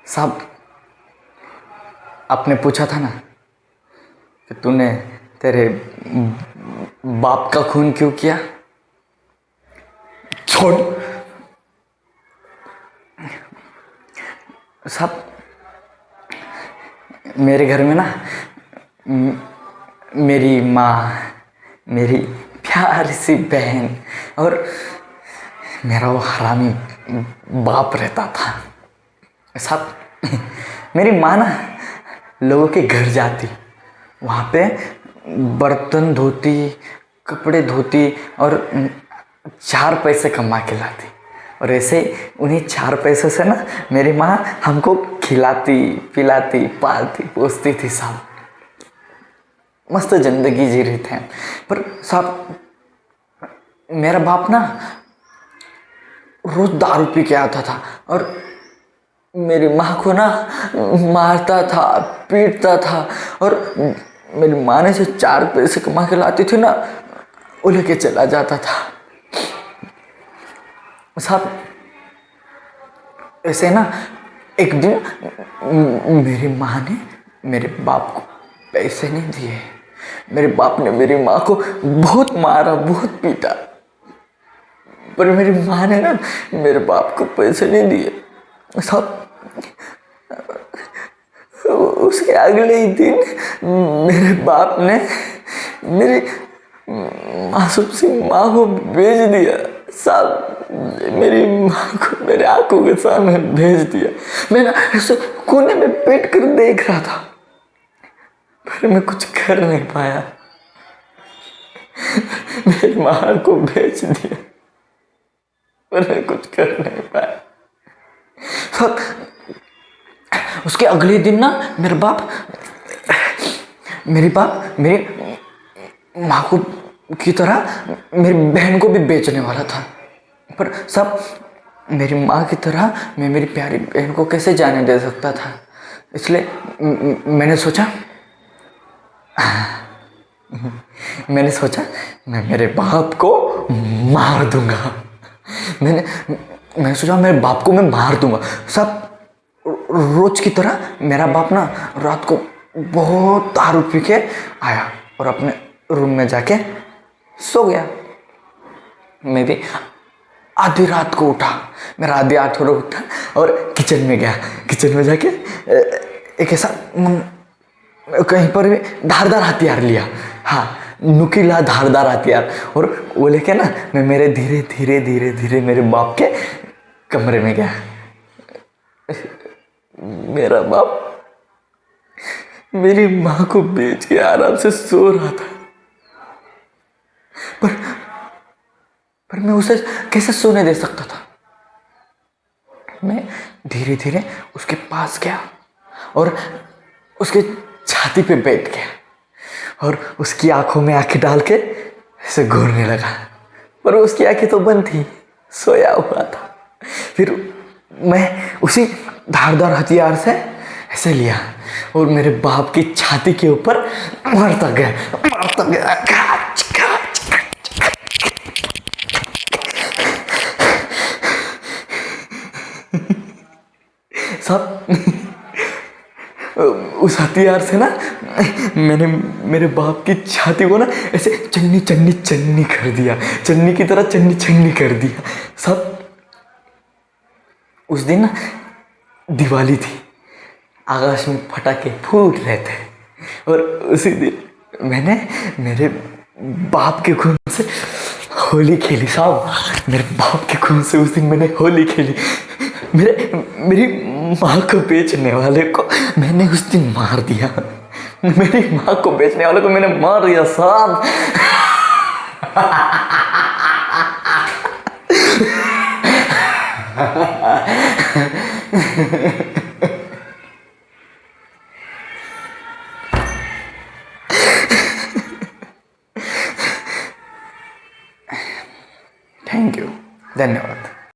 साहब, आपने पूछा था ना कि तूने तेरे बाप का खून क्यों किया। छोड़ साहब, मेरे घर में ना मेरी माँ, मेरी प्यारी सी बहन और मेरा वो हरामी बाप रहता था। साहब, मेरी माँ ना लोगों के घर जाती, वहाँ पे बर्तन धोती, कपड़े धोती और 4 पैसे कमा के लाती। और ऐसे उन्हीं 4 पैसों से ना मेरी माँ हमको खिलाती पिलाती पालती पोसती थी। साहब, मस्त ज़िंदगी जी रही थे। पर साहब, मेरा बाप ना रोज़ दारू पी के आता था और मेरी माँ को ना मारता था, पीटता था। और मेरी माँ ने जो 4 पैसे कमा के लाती थी ना, वो लेके चला जाता था। साहब, ऐसे ना एक दिन मेरी माँ ने मेरे बाप को पैसे नहीं दिए। मेरे बाप ने मेरी माँ को बहुत मारा, बहुत पीटा, पर मेरी माँ ने ना मेरे बाप को पैसे नहीं दिए। साहब, उसके अगले ही दिन मेरे बाप ने मेरी मासूम सी माँ को भेज दिया। साहब, मेरी माँ को मेरे आंखों के सामने भेज दिया। मैं ना ऐसे कोने में बैठ कर देख रहा था, पर मैं कुछ कर नहीं पाया। मेरी माँ को भेज दिया, पर मैं कुछ कर नहीं पाया। साहब, उसके अगले दिन ना मेरी माँ को की तरह मेरी बहन को भी बेचने वाला था। पर सब मेरी माँ की तरह मैं मेरी प्यारी बहन को कैसे जाने दे सकता था। इसलिए मैंने सोचा मैं मेरे बाप को मार दूंगा। मैंने सोचा मेरे बाप को मैं मार दूंगा। सब रोज की तरह मेरा बाप ना रात को बहुत दारू पी के आया और अपने रूम में जाके सो गया। मैं भी आधी रात को उठा, मेरा आधी 8 बजे उठा और किचन में गया। किचन में जाके एक ऐसा कहीं पर भी धारदार हथियार लिया, हाँ, नुकीला धारदार हथियार, और वो लेके ना मैं मेरे धीरे धीरे धीरे धीरे मेरे बाप के कमरे में गया। मेरा बाप मेरी माँ को बेच के आराम से सो रहा था, पर मैं उसे कैसे सोने दे सकता था। मैं धीरे धीरे उसके पास गया और उसके छाती पे बैठ गया और उसकी आंखों में आंखें डाल के ऐसे घूरने लगा, पर उसकी आंखें तो बंद थी, सोया हुआ था। फिर मैं उसी धारदार हथियार से ऐसे लिया और मेरे बाप की छाती के ऊपर मारता गया। सब उस हथियार से ना मैंने मेरे बाप की छाती को ना ऐसे चन्नी चन्नी चन्नी कर दिया, चन्नी की तरह चन्नी चन्नी कर दिया। सब उस दिन ना दिवाली थी, आकाश में पटाखे फूट रहे थे और उसी दिन मैंने मेरे बाप के खून से होली खेली। साहब, मेरे बाप के खून से उस दिन मैंने होली खेली। मेरी माँ को बेचने वाले को मैंने उस दिन मार दिया। मेरी माँ को बेचने वाले को मैंने मार दिया साहब। थैंक यू, धन्यवाद।